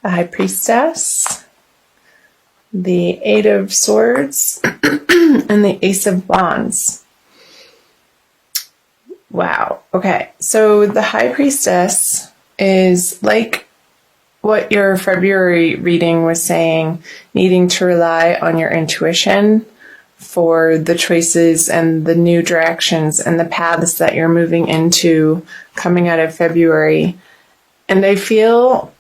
the High Priestess, the Eight of Swords, and the Ace of Wands. Wow. Okay. So the High Priestess is like what your February reading was saying, needing to rely on your intuition for the choices and the new directions and the paths that you're moving into coming out of February. And I feel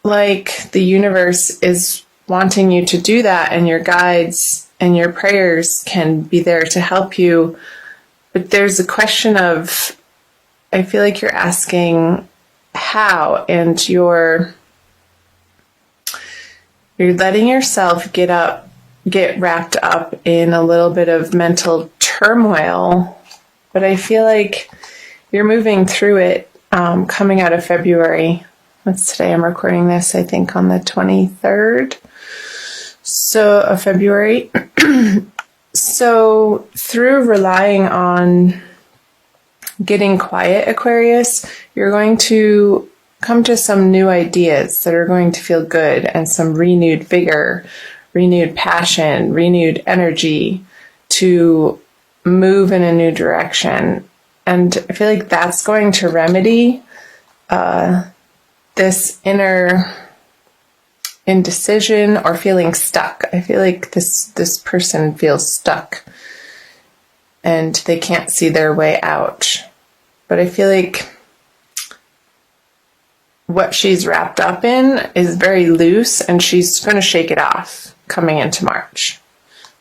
like the universe is wanting you to do that, and your guides and your prayers can be there to help you. But there's a question of, I feel like you're asking how, and you're letting yourself get wrapped up in a little bit of mental turmoil. But I feel like you're moving through it coming out of February. What's today? I'm recording this, I think, on the 23rd of February. So through relying on getting quiet, Aquarius, you're going to come to some new ideas that are going to feel good, and some renewed vigor, renewed passion, renewed energy to move in a new direction. And I feel like that's going to remedy this inner indecision or feeling stuck. I feel like this person feels stuck and they can't see their way out. But I feel like what she's wrapped up in is very loose, and she's going to shake it off coming into March.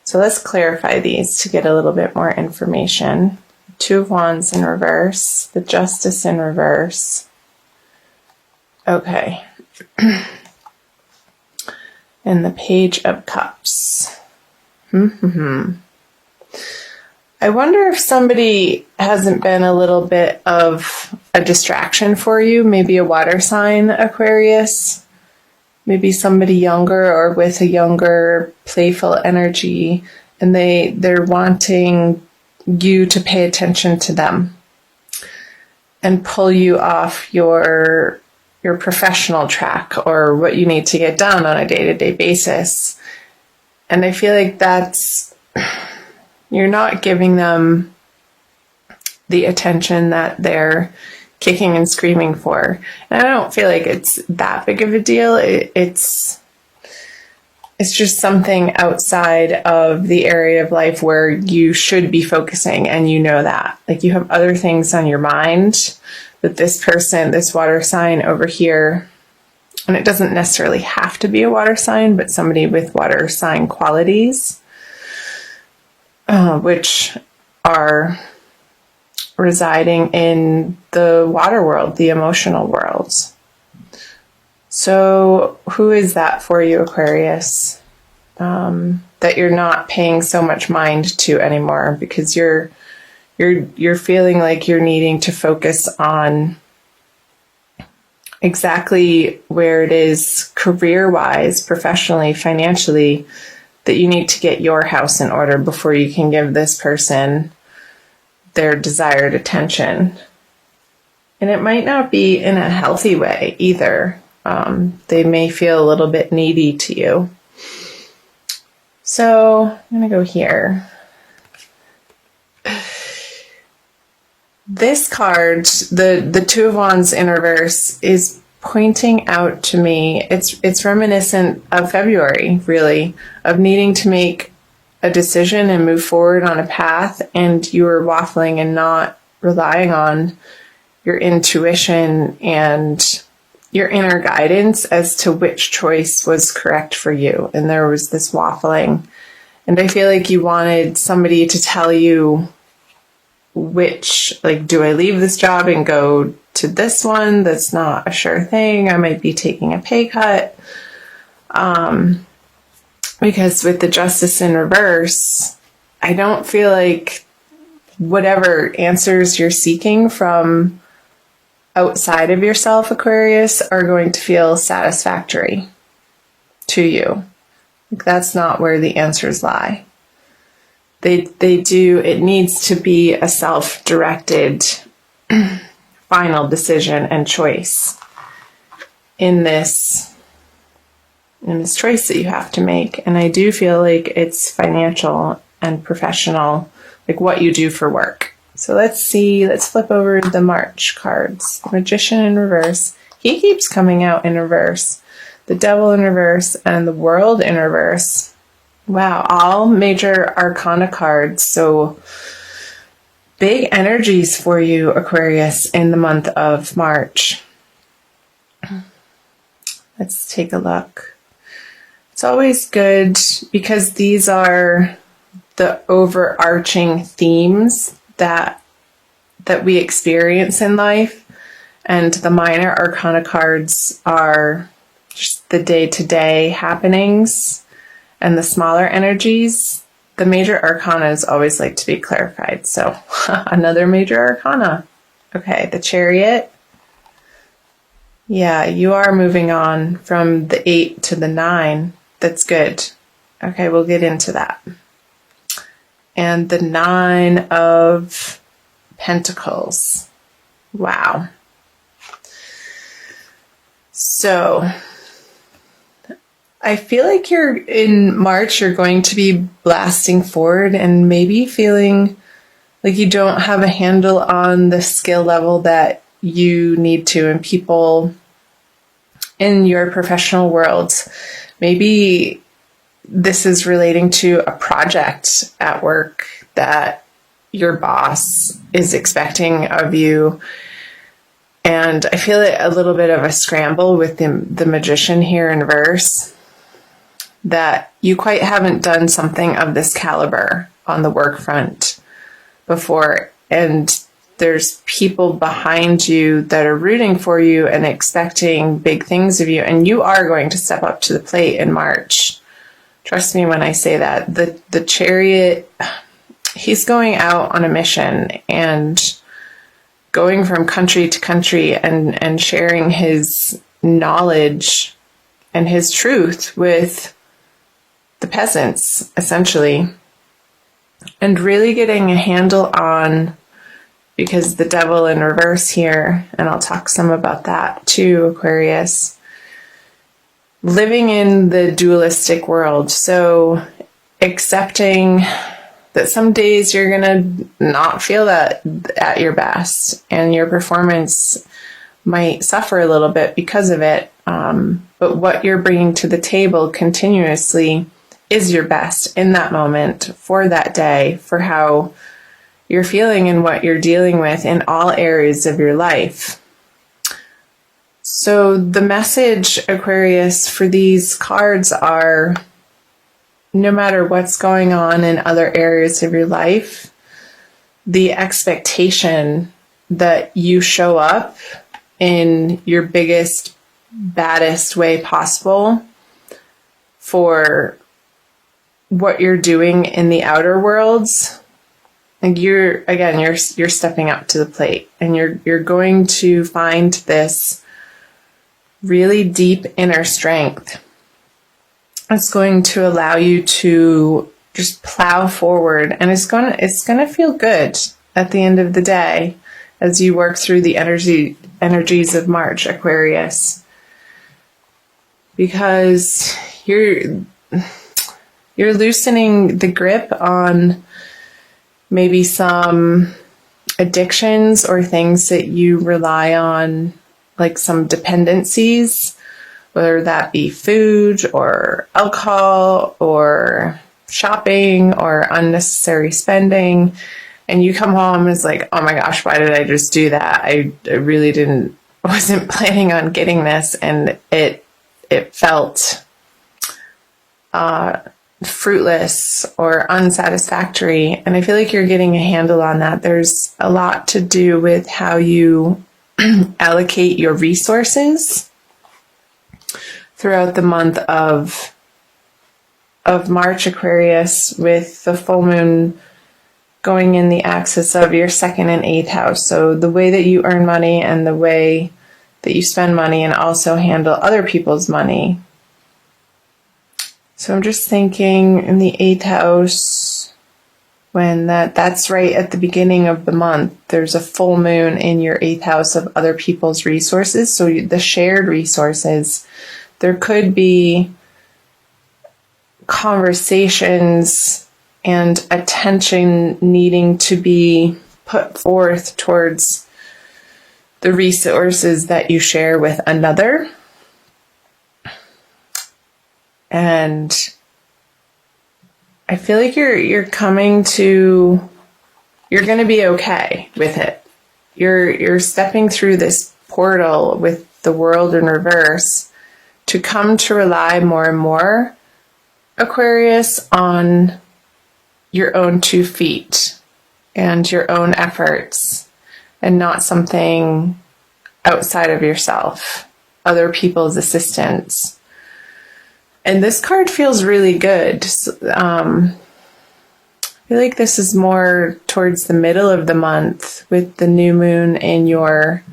So let's clarify these to get a little bit more information. Two of Wands in reverse, the Justice in reverse. Okay. And the Page of Cups. I wonder if somebody hasn't been a little bit of a distraction for you. Maybe a water sign, Aquarius. Maybe somebody younger or with a younger, playful energy. And they're wanting you to pay attention to them and pull you off your professional track or what you need to get done on a day-to-day basis. And I feel like you're not giving them the attention that they're kicking and screaming for. And I don't feel like it's that big of a deal. It's just something outside of the area of life where you should be focusing, and you know that. Like, you have other things on your mind. But this person, this water sign over here, and it doesn't necessarily have to be a water sign, but somebody with water sign qualities, which are residing in the water world, the emotional world. So who is that for you, Aquarius, that you're not paying so much mind to anymore, because you're feeling like you're needing to focus on exactly where it is career-wise, professionally, financially, that you need to get your house in order before you can give this person their desired attention. And it might not be in a healthy way either. They may feel a little bit needy to you. So I'm going to go here. This card, the Two of Wands in reverse, is pointing out to me, it's reminiscent of February, really, of needing to make a decision and move forward on a path, and you were waffling and not relying on your intuition and your inner guidance as to which choice was correct for you. And there was this waffling. And I feel like you wanted somebody to tell you which, like, do I leave this job and go to this one that's not a sure thing? I might be taking a pay cut. Because with the Justice in reverse, I don't feel like whatever answers you're seeking from outside of yourself, Aquarius, are going to feel satisfactory to you. Like, that's not where the answers lie. It needs to be a self-directed final decision and choice in this and this choice that you have to make. And I do feel like it's financial and professional, like what you do for work. So let's flip over the March cards. The Magician in reverse. He keeps coming out in reverse. The Devil in reverse and the World in reverse. Wow, all major arcana cards. So big energies for you, Aquarius, in the month of March. Let's take a look. It's always good because these are the overarching themes that we experience in life, and the minor arcana cards are just the day-to-day happenings, and the smaller energies, the major arcanas always like to be clarified. So another major arcana. Okay, the Chariot. Yeah, you are moving on from the 8 to the 9. That's good. Okay, we'll get into that. And the 9 of Pentacles. Wow. So I feel like in March, you're going to be blasting forward and maybe feeling like you don't have a handle on the skill level that you need to, and people in your professional worlds, maybe this is relating to a project at work that your boss is expecting of you. And I feel a little bit of a scramble with the Magician here in reverse, that you quite haven't done something of this caliber on the work front before. And there's people behind you that are rooting for you and expecting big things of you. And you are going to step up to the plate in March. Trust me when I say that. The Chariot, he's going out on a mission and going from country to country and sharing his knowledge and his truth with the peasants, essentially. And really getting a handle on, because the Devil in reverse here, and I'll talk some about that too, Aquarius, living in the dualistic world. So accepting that some days you're going to not feel that at your best, and your performance might suffer a little bit because of it. But what you're bringing to the table continuously is your best in that moment, for that day, for how you're feeling and what you're dealing with in all areas of your life. So the message, Aquarius, for these cards are, no matter what's going on in other areas of your life, the expectation that you show up in your biggest, baddest way possible for what you're doing in the outer worlds. Like you're stepping up to the plate, and you're going to find this really deep inner strength. It's going to allow you to just plow forward, and it's going to feel good at the end of the day as you work through the energies of March, Aquarius, because you're loosening the grip on maybe some addictions or things that you rely on, like some dependencies, whether that be food or alcohol or shopping or unnecessary spending. And you come home and it's like, oh my gosh, why did I just do that? I really wasn't planning on getting this. And it felt fruitless or unsatisfactory. And I feel like you're getting a handle on that. There's a lot to do with how you allocate your resources throughout the month of March, Aquarius, with the full moon going in the axis of your 2nd and 8th house. So the way that you earn money and the way that you spend money, and also handle other people's money. So I'm just thinking in the 8th house, when that's right at the beginning of the month, there's a full moon in your 8th house of other people's resources. So the shared resources, there could be conversations and attention needing to be put forth towards the resources that you share with another. And I feel like you're going to be okay with it. You're stepping through this portal with the world in reverse to come to rely more and more, Aquarius, on your own 2 feet and your own efforts, and not something outside of yourself, other people's assistance. And this card feels really good. I feel like this is more towards the middle of the month with the new moon in your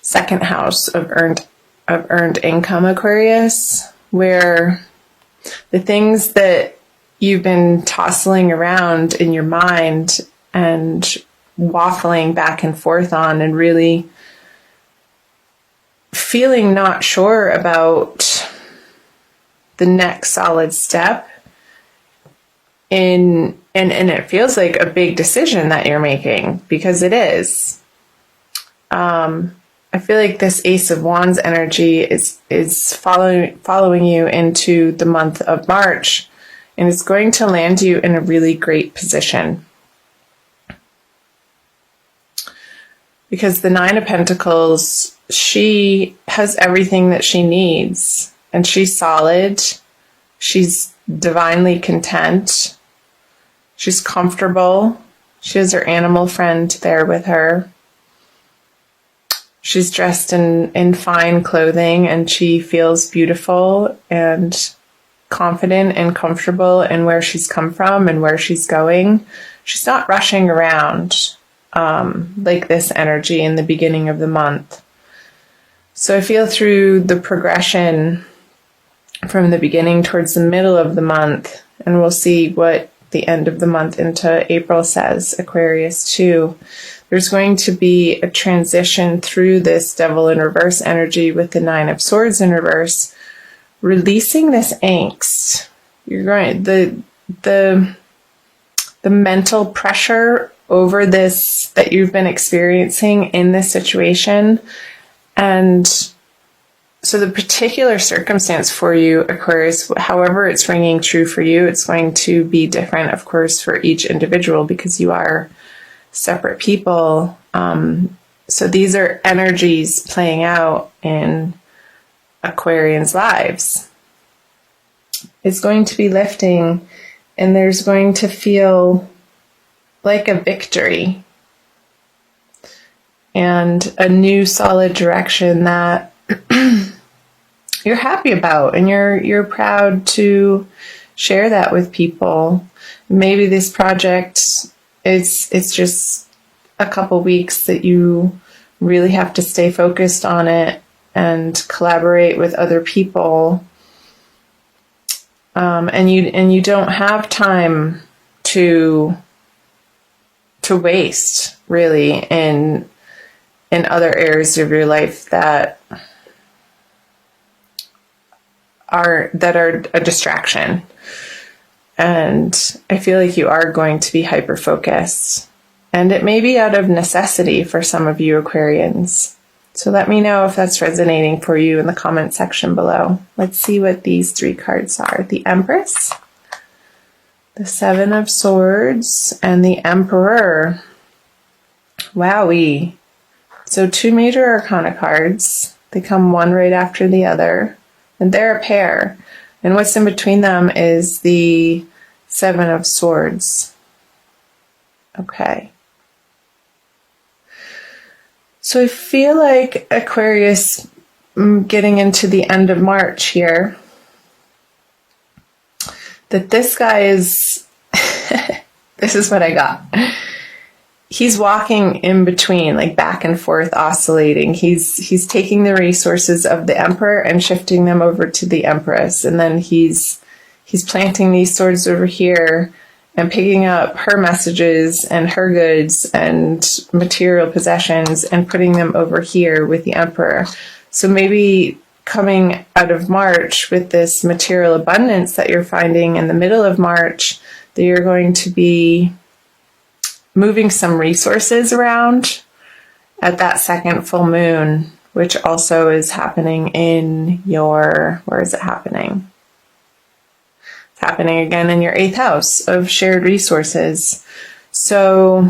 second house of earned income, Aquarius, where the things that you've been tossing around in your mind and waffling back and forth on, and really feeling not sure about the next solid step and it feels like a big decision that you're making, because it is. I feel like this Ace of Wands energy is following you into the month of March, and it's going to land you in a really great position. Because the Nine of Pentacles, she has everything that she needs, and she's solid. She's divinely content. She's comfortable. She has her animal friend there with her. She's dressed in fine clothing, and she feels beautiful and confident and comfortable in where she's come from and where she's going. She's not rushing around like this energy in the beginning of the month. So I feel through the progression from the beginning towards the middle of the month, and we'll see what the end of the month into April says, Aquarius too. There's going to be a transition through this Devil in reverse energy with the Nine of Swords in reverse, releasing this angst. You're going the mental pressure over this that you've been experiencing in this situation. And so the particular circumstance for you, Aquarius, however it's ringing true for you, it's going to be different, of course, for each individual, because you are separate people. So these are energies playing out in Aquarians' lives. It's going to be lifting, and there's going to feel like a victory and a new solid direction that you're happy about, and you're proud to share that with people. Maybe this project, it's just a couple weeks that you really have to stay focused on it and collaborate with other people, and you don't have time to waste, really, in other areas of your life that are a distraction. And I feel like you are going to be hyper focused, and it may be out of necessity for some of you Aquarians. So let me know if that's resonating for you in the comment section below. Let's see what these 3 cards are. The Empress, the Seven of Swords, and the Emperor. Wowee. So 2 major arcana cards. They come one right after the other, and they're a pair. And what's in between them is the Seven of Swords. Okay. So I feel like Aquarius, getting into the end of March here, that this guy is, this is what I got. He's walking in between, like back and forth, oscillating. He's taking the resources of the Emperor and shifting them over to the Empress, and then he's planting these swords over here and picking up her messages and her goods and material possessions and putting them over here with the Emperor. So maybe coming out of March with this material abundance that you're finding in the middle of March, that you're going to be moving some resources around at that second full moon, which also is happening in your, where is it happening? It's happening again in your 8th house of shared resources. So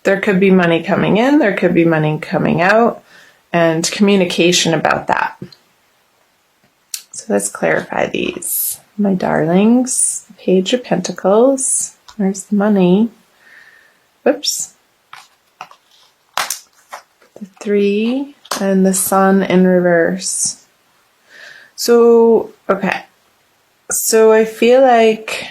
there could be money coming in, there could be money coming out, and communication about that. So let's clarify these. My darlings, Page of Pentacles, there's the money. Whoops. The 3 and the Sun in reverse. So, okay. So I feel like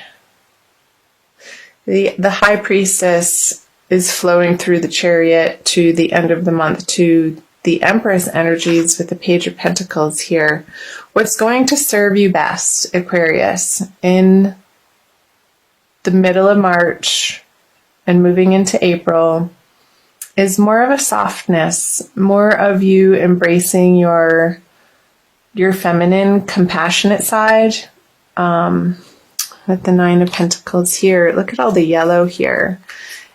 the High Priestess is flowing through the Chariot to the end of the month to the Empress energies with the Page of Pentacles here. What's going to serve you best, Aquarius, in the middle of March and moving into April is more of a softness, more of you embracing your feminine, compassionate side. With the 9 of Pentacles here, look at all the yellow here.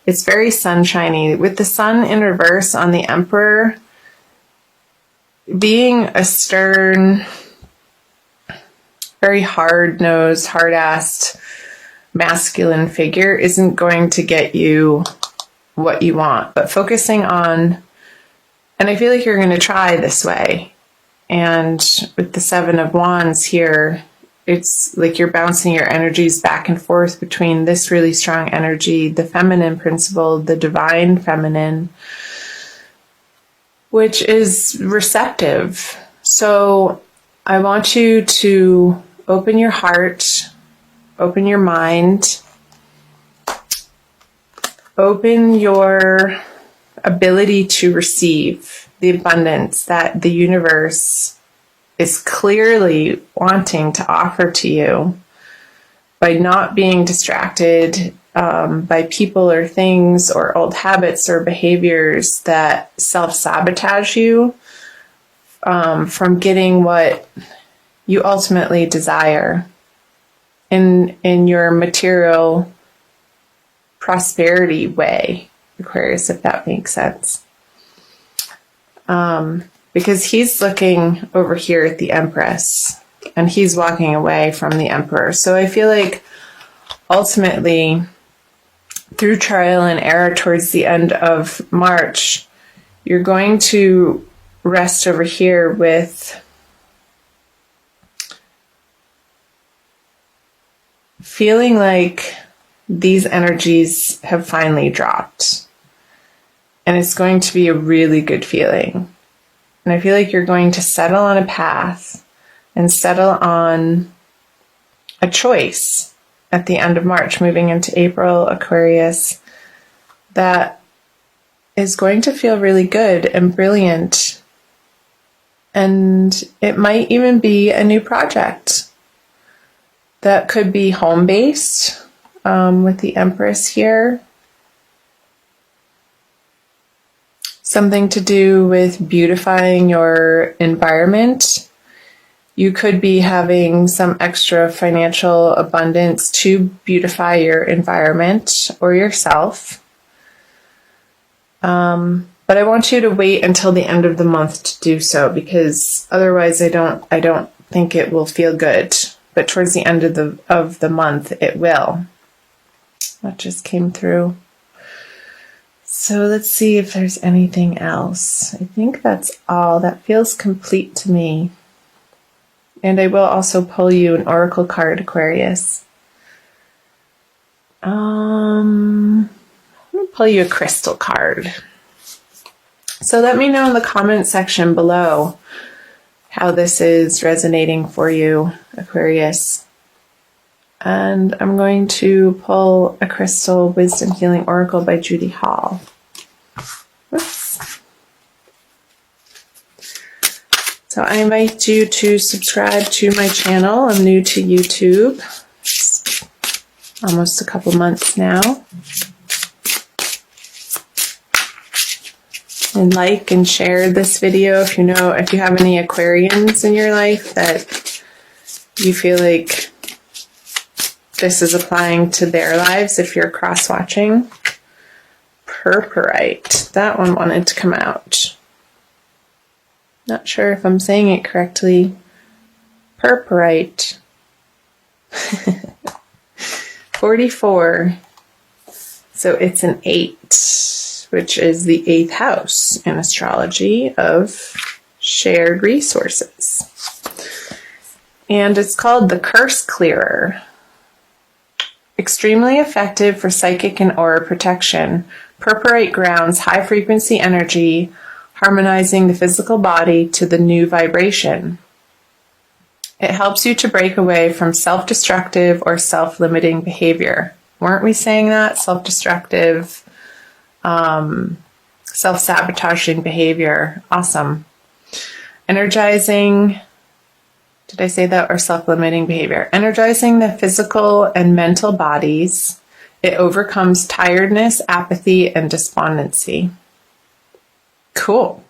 It's very sunshiny. With the Sun in reverse on the Emperor, being a stern, very hard-nosed, hard-assed, masculine figure isn't going to get you what you want. But focusing on, and I feel like you're going to try this way. And with the 7 of Wands here, it's like you're bouncing your energies back and forth between this really strong energy, the feminine principle, the divine feminine, which is receptive. So I want you to open your heart, open your mind, open your ability to receive the abundance that the universe is clearly wanting to offer to you by not being distracted by people or things or old habits or behaviors that self-sabotage you from getting what you ultimately desire in your material prosperity way, Aquarius, if that makes sense. Because he's looking over here at the Empress and he's walking away from the Emperor. So I feel like ultimately through trial and error towards the end of March, you're going to rest over here with feeling like these energies have finally dropped. And it's going to be a really good feeling. And I feel like you're going to settle on a path and settle on a choice at the end of March, moving into April, Aquarius, that is going to feel really good and brilliant. And it might even be a new project that could be home-based with the Empress here. Something to do with beautifying your environment. You could be having some extra financial abundance to beautify your environment or yourself. But I want you to wait until the end of the month to do so, because otherwise I don't think it will feel good. But towards the end of the month it will. That just came through. So let's see if there's anything else. I think that's all. That feels complete to me. And I will also pull you an oracle card, Aquarius. I'm going to pull you a crystal card. So let me know in the comment section below how this is resonating for you, Aquarius. And I'm going to pull a crystal wisdom healing oracle by Judy Hall. Oops. So I invite you to subscribe to my channel. I'm new to YouTube. It's almost a couple months now. and like and share this video if you have any Aquarians in your life that you feel like this is applying to their lives if you're cross-watching. Purpurite. That one wanted to come out. Not sure if I'm saying it correctly. Purpurite. 44. So it's an 8, which is the 8th house in astrology of shared resources. And it's called the Curse Clearer. Extremely effective for psychic and aura protection. Purpurite grounds high-frequency energy, harmonizing the physical body to the new vibration. It helps you to break away from self-destructive or self-limiting behavior. Weren't we saying that? Self-destructive, self-sabotaging behavior. Awesome. Energizing, did I say that? Or self-limiting behavior. Energizing the physical and mental bodies. It overcomes tiredness, apathy, and despondency. Cool.